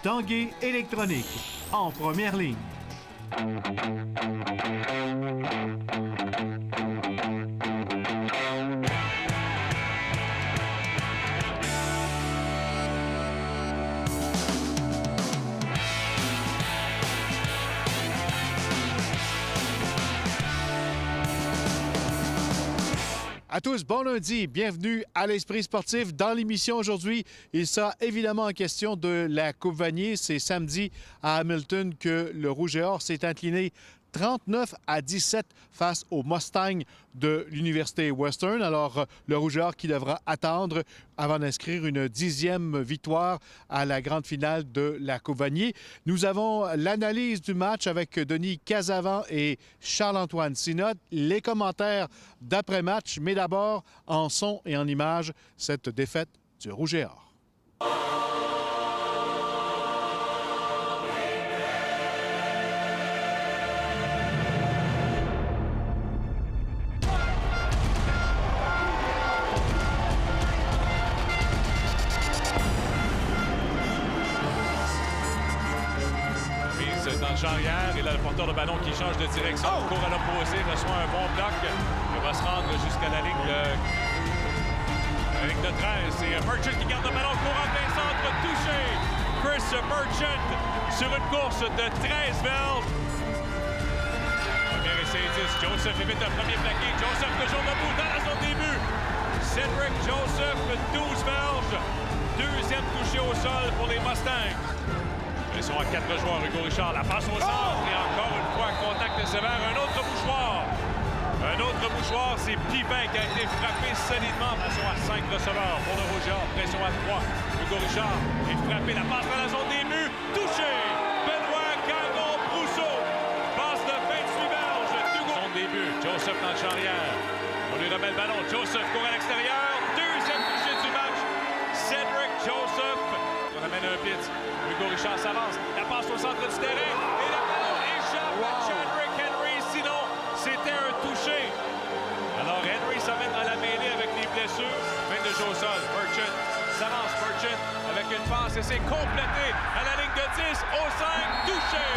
Tanguay Électronique, en première ligne. À tous, bon lundi, bienvenue à l'Esprit sportif. Dans l'émission aujourd'hui, il sera évidemment en question de la Coupe Vanier. C'est samedi à Hamilton que le Rouge et Or s'est incliné 39-17 face au Mustang de l'Université Western. Alors, le Rouge et Or qui devra attendre avant d'inscrire une 10e victoire à la grande finale de la Coupe Vanier. Nous avons l'analyse du match avec Denis Casavant et Charles-Antoine Sinot, les commentaires d'après-match, mais d'abord, en son et en image, cette défaite du Rouge et Or. Charrière, et là, le porteur de ballon qui change de direction, court à l'opposé, reçoit un bon bloc, il va se rendre jusqu'à la ligne de 13. C'est Merchant qui garde le ballon, court en plein centre, touché. Chris Merchant sur une course de 13 verges. Premier essai 10, Joseph évite un premier plaqué. Joseph toujours debout dans la zone début. Cedric Joseph, 12 verges. Deuxième touché au sol pour les Mustangs. Ils sont à 4 joueurs. Hugo Richard, la passe au centre. Et encore une fois, contact sévère. Un autre mouchoir. Un autre mouchoir, c'est Pivin qui a été frappé solidement. Pression à 5 receveurs pour le Rouge et Or. Pression à 3. Hugo Richard est frappé. La passe dans la zone des buts. Touché. Benoît Gagnon-Brousseau. Passe de 28 verges. Zone des buts. Joseph dans le charrière. On lui remet le ballon. Joseph court à l'extérieur. Deuxième touché du match. Cedric Joseph. On amène un blitz. Hugo Richard s'avance, la passe au centre du terrain et le ballon échappe à Chadrick Henry. Sinon, c'était un touché. Alors Henry s'amène dans la mêlée avec les blessures. Fin de jeu au sol. Merchant s'avance. Merchant avec une passe et c'est complété à la ligne de 10 au 5. Touché.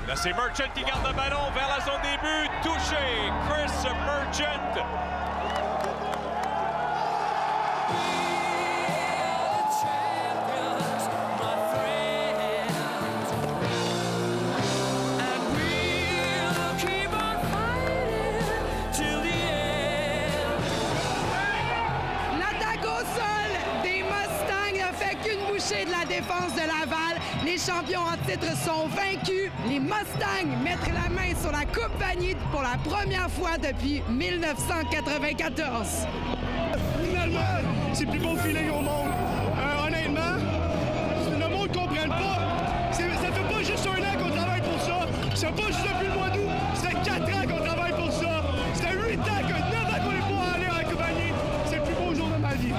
Là, c'est Merchant qui garde le ballon vers la zone des buts. Touché. Chris Merchant. De la défense de Laval. Les champions en titre sont vaincus. Les Mustangs mettent la main sur la Coupe Vanier pour la première fois depuis 1994. Finalement, c'est le plus beau feeling au monde. Honnêtement, le monde ne comprenne pas. Ça fait pas juste 1 an qu'on travaille pour ça. C'est pas juste depuis le mois d'août. Ça fait 4 ans qu'on travaille pour ça. Ça fait 8 ans, 9 ans qu'on est pas allé à la Coupe Vanier. C'est le plus beau jour de ma vie.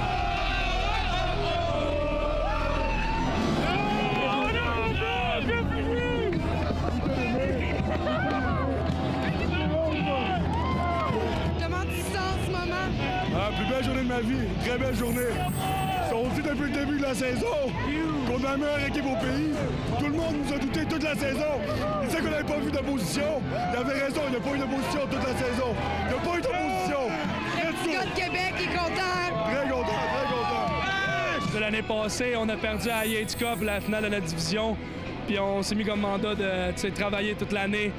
Comment tu te sens en ce moment? La plus belle journée de ma vie, une très belle journée. On dit depuis le début de la saison qu'on a la meilleure équipe au pays. Tout le monde nous a douté toute la saison. Il disait qu'on n'avait pas vu d'opposition. Il avait raison, il n'y a pas eu d'opposition toute la saison. Il n'y a pas eu d'opposition. Le petit gars de Québec est content. Très content, très content. De l'année passée, on a perdu à Yates Cup la finale de notre division. Puis on s'est mis comme mandat de travailler toute l'année,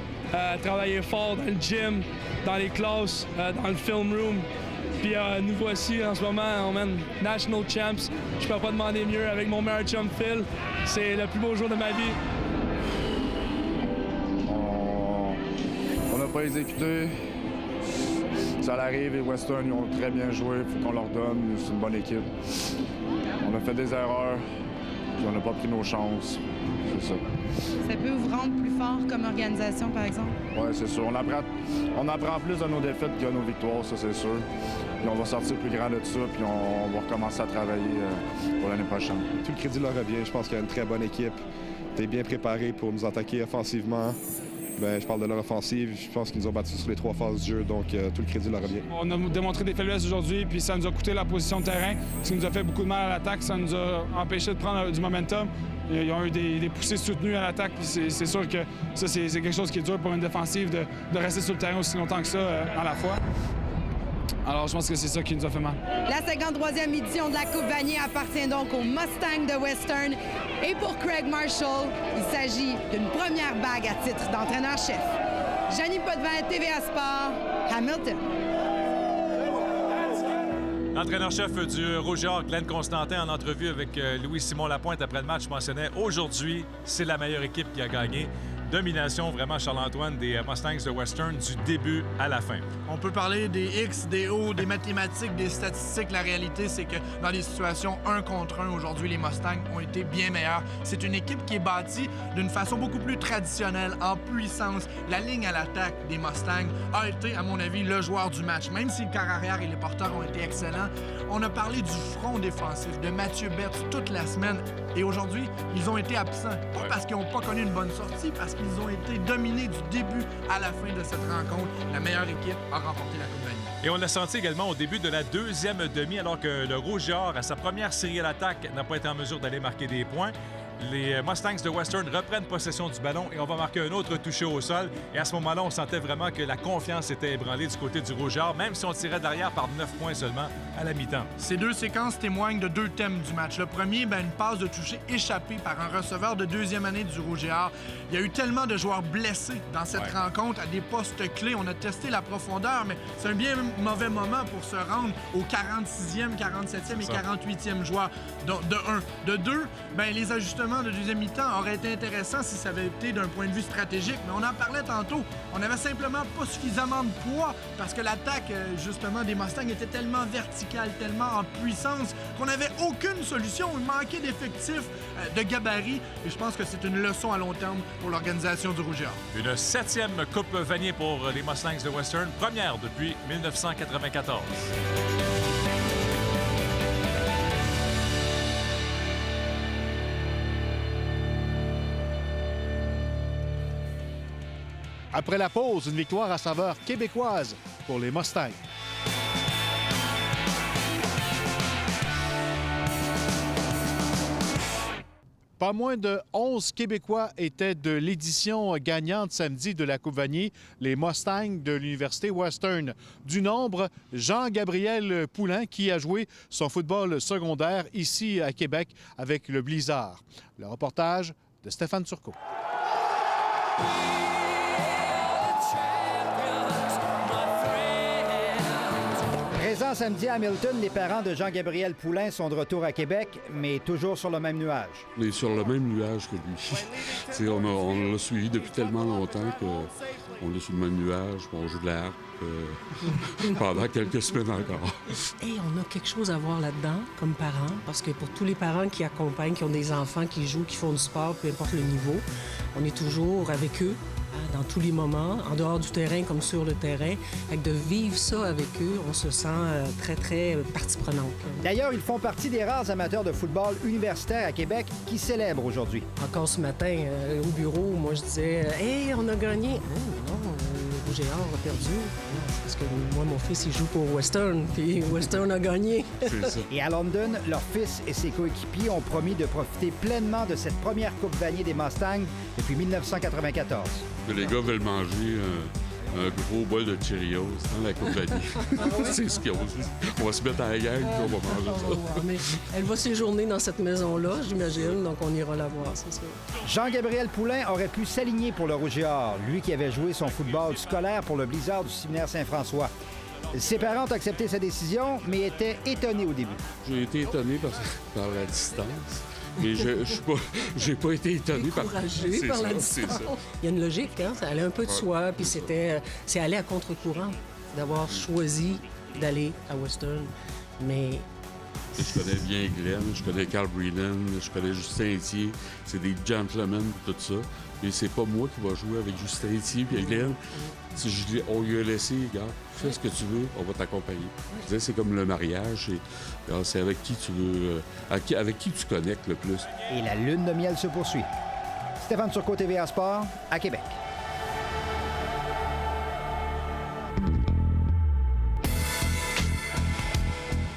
travailler fort dans le gym, dans les classes, dans le film room. Puis nous voici en ce moment, on mène National Champs. Je peux pas demander mieux avec mon meilleur chum Phil. C'est le plus beau jour de ma vie. On n'a pas exécuté. Ça arrive, les Western ils ont très bien joué, il faut qu'on leur donne. C'est une bonne équipe. On a fait des erreurs, puis on n'a pas pris nos chances. C'est ça. Ça peut vous rendre plus fort comme organisation, par exemple? Oui, c'est sûr. On apprend plus de nos défaites que de nos victoires, ça c'est sûr. Puis on va sortir plus grand de ça, puis on va recommencer à travailler pour l'année prochaine. Tout le crédit leur revient. Je pense qu'il y a une très bonne équipe. Tu es bien préparé pour nous attaquer offensivement. Bien, je parle de leur offensive. Je pense qu'ils nous ont battus sur les 3 phases du jeu, donc tout le crédit leur revient. On a démontré des faiblesses aujourd'hui, puis ça nous a coûté la position de terrain, ce qui nous a fait beaucoup de mal à l'attaque. Ça nous a empêché de prendre du momentum. Ils ont eu des poussées soutenues à l'attaque, puis c'est sûr que ça, c'est quelque chose qui est dur pour une défensive de rester sur le terrain aussi longtemps que ça à la fois. Alors, je pense que c'est ça qui nous a fait mal. La 53e édition de la Coupe Vanier appartient donc aux Mustangs de Western. Et pour Craig Marshall, il s'agit d'une première bague à titre d'entraîneur-chef. Janine Potvin, TVA Sport, Hamilton. L'entraîneur-chef du Rouge-et-Or, Glenn Constantin, en entrevue avec Louis-Simon Lapointe après le match, mentionnait « Aujourd'hui, c'est la meilleure équipe qui a gagné ». Domination vraiment, Charles-Antoine, des Mustangs de Western du début à la fin. On peut parler des X, des O, des mathématiques, des statistiques. La réalité, c'est que dans des situations 1 contre 1, aujourd'hui, les Mustangs ont été bien meilleurs. C'est une équipe qui est bâtie d'une façon beaucoup plus traditionnelle, en puissance. La ligne à l'attaque des Mustangs a été, à mon avis, le joueur du match. Même si le quart arrière et les porteurs ont été excellents, on a parlé du front défensif de Mathieu Betts toute la semaine. Et aujourd'hui, ils ont été absents. Pas parce qu'ils n'ont pas connu une bonne sortie, parce qu'ils ont été dominés du début à la fin de cette rencontre. La meilleure équipe a remporté la Coupe Vanier. Et on l'a senti également au début de la deuxième demi, alors que le Rouge-et-Or, à sa première série à l'attaque, n'a pas été en mesure d'aller marquer des points. Les Mustangs de Western reprennent possession du ballon et on va marquer un autre touché au sol. Et à ce moment-là, on sentait vraiment que la confiance était ébranlée du côté du Rouge-et-Or, même si on tirait derrière par 9 points seulement à la mi-temps. Ces deux séquences témoignent de 2 thèmes du match. Le premier, une passe de toucher échappée par un receveur de 2e année du Rouge-et-Or. Il y a eu tellement de joueurs blessés dans cette rencontre à des postes clés. On a testé la profondeur, mais c'est un bien mauvais moment pour se rendre aux 46e, 47e et 48e joueurs, de 1. De 2, les ajustements de deuxième mi-temps auraient été intéressants si ça avait été d'un point de vue stratégique, mais on en parlait tantôt. On n'avait simplement pas suffisamment de poids parce que l'attaque, justement, des Mustangs était tellement verticale, tellement en puissance qu'on n'avait aucune solution. Il manquait d'effectifs, de gabarit, et je pense que c'est une leçon à long terme pour l'organisation du Rouge-et-Or. Une 7e Coupe Vanier pour les Mustangs de Western, première depuis 1994. Après la pause, une victoire à saveur québécoise pour les Mustangs. Pas moins de 11 Québécois étaient de l'édition gagnante samedi de la Coupe Vanier, les Mustangs de l'Université Western. Du nombre, Jean-Gabriel Poulain, qui a joué son football secondaire ici à Québec avec le Blizzard. Le reportage de Stéphane Turcot. Présent samedi à Hamilton, les parents de Jean-Gabriel Poulain sont de retour à Québec, mais toujours sur le même nuage. On est sur le même nuage que lui. on l'a suivi depuis tellement longtemps qu'on est sur le même nuage, on joue de la harpe pendant quelques semaines encore. Et on a quelque chose à voir là-dedans, comme parents, parce que pour tous les parents qui accompagnent, qui ont des enfants, qui jouent, qui font du sport, peu importe le niveau, on est toujours avec eux dans tous les moments, en dehors du terrain comme sur le terrain. De vivre ça avec eux, on se sent très, très partie prenante. D'ailleurs, ils font partie des rares amateurs de football universitaire à Québec qui célèbrent aujourd'hui. Encore ce matin, au bureau, moi, je disais « Hey, on a gagné! » Non, le Rouge-et-Or a perdu. Parce que moi, mon fils, il joue pour Western, puis Western a gagné. C'est ça. Et à London, leur fils et ses coéquipiers ont promis de profiter pleinement de cette première Coupe Vanier des Mustangs depuis 1994. Les gars veulent manger un gros bol de Cheerios dans la Coupe Vanier. C'est ce qu'ils ont dit. On va se mettre à la gang, puis on va manger ça. Mais elle va séjourner dans cette maison-là, j'imagine, donc on ira la voir, c'est sûr. Jean-Gabriel Poulain aurait pu s'aligner pour le Rouge-et-Or, lui qui avait joué son football scolaire pour le Blizzard du séminaire Saint-François. Ses parents ont accepté sa décision, mais étaient étonnés au début. J'ai été étonné par la distance. Et j'ai pas été étonné par la distance. Il y a une logique, hein? Ça allait un peu de soi, puis c'est aller à contre-courant d'avoir choisi d'aller à Western. Mais je connais bien Glenn, je connais Carl Brennan, je connais Justin Etier. C'est des gentlemen, tout ça. Mais c'est pas moi qui va jouer avec Justin Etier et Glenn. Si on lui a laissé, regarde, fais ce que tu veux, on va t'accompagner. Je disais, c'est comme le mariage, c'est avec qui tu veux, avec qui tu connectes le plus. Et la lune de miel se poursuit. Stéphane Turcot, TVA Sport, à Québec.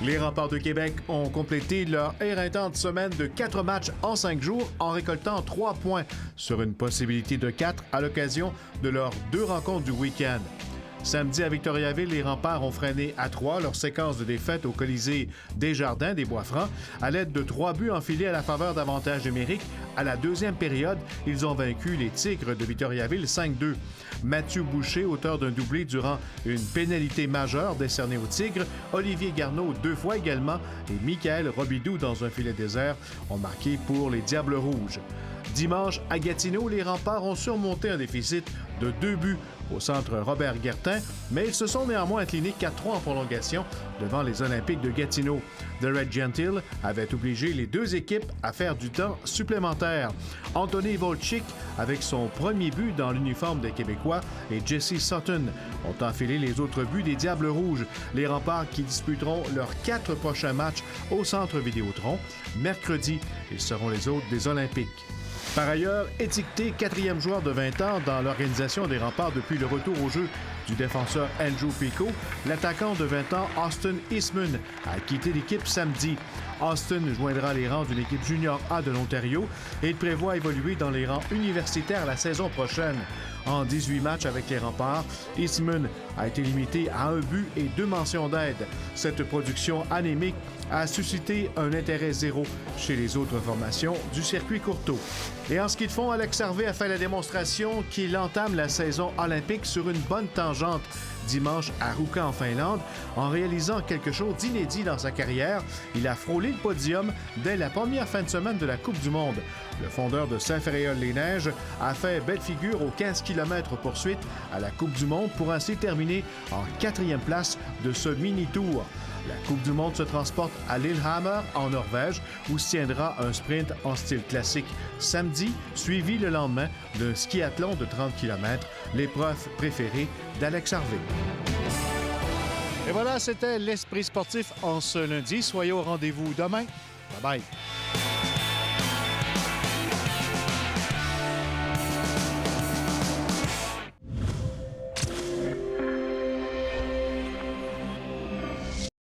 Les Remparts de Québec ont complété leur éreintante semaine de 4 matchs en 5 jours en récoltant 3 points sur une possibilité de 4 à l'occasion de leurs 2 rencontres du week-end. Samedi, à Victoriaville, les Remparts ont freiné à 3 leur séquence de défaites au Colisée Desjardins des Bois-Francs à l'aide de 3 buts enfilés à la faveur d'avantages numériques. À la deuxième période, ils ont vaincu les Tigres de Victoriaville 5-2. Mathieu Boucher, auteur d'un doublé durant une pénalité majeure décernée aux Tigres, Olivier Garneau 2 fois également et Michael Robidoux dans un filet désert ont marqué pour les Diables Rouges. Dimanche, à Gatineau, les Remparts ont surmonté un déficit de 2 buts au centre Robert-Guertin, mais ils se sont néanmoins inclinés 4-3 en prolongation devant les Olympiques de Gatineau. The Red Gentil avait obligé les 2 équipes à faire du temps supplémentaire. Anthony Volchik, avec son premier but dans l'uniforme des Québécois, et Jesse Sutton ont enfilé les autres buts des Diables Rouges. Les Remparts qui disputeront leurs 4 prochains matchs au centre Vidéotron. Mercredi, ils seront les hôtes des Olympiques. Par ailleurs, étiqueté 4e joueur de 20 ans dans l'organisation des Remparts depuis le retour au jeu du défenseur Andrew Pico, l'attaquant de 20 ans Austin Eastman a quitté l'équipe samedi. Austin joindra les rangs d'une équipe junior A de l'Ontario et il prévoit évoluer dans les rangs universitaires la saison prochaine. En 18 matchs avec les Remparts, Eastman a été limité à 1 but et 2 mentions d'aide. Cette production anémique a suscité un intérêt zéro chez les autres formations du circuit Courteau. Et en ski de fond, Alex Harvey a fait la démonstration qu'il entame la saison olympique sur une bonne tangente dimanche à Ruka en Finlande. En réalisant quelque chose d'inédit dans sa carrière, il a frôlé le podium dès la première fin de semaine de la Coupe du Monde. Le fondeur de Saint-Féréol-les-Neiges a fait belle figure aux 15 km poursuite à la Coupe du Monde pour ainsi terminer en 4e place de ce mini-tour. La Coupe du Monde se transporte à Lillehammer, en Norvège, où se tiendra un sprint en style classique samedi, suivi le lendemain d'un skiathlon de 30 km, l'épreuve préférée d'Alex Harvey. Et voilà, c'était l'Esprit sportif en ce lundi. Soyez au rendez-vous demain. Bye bye.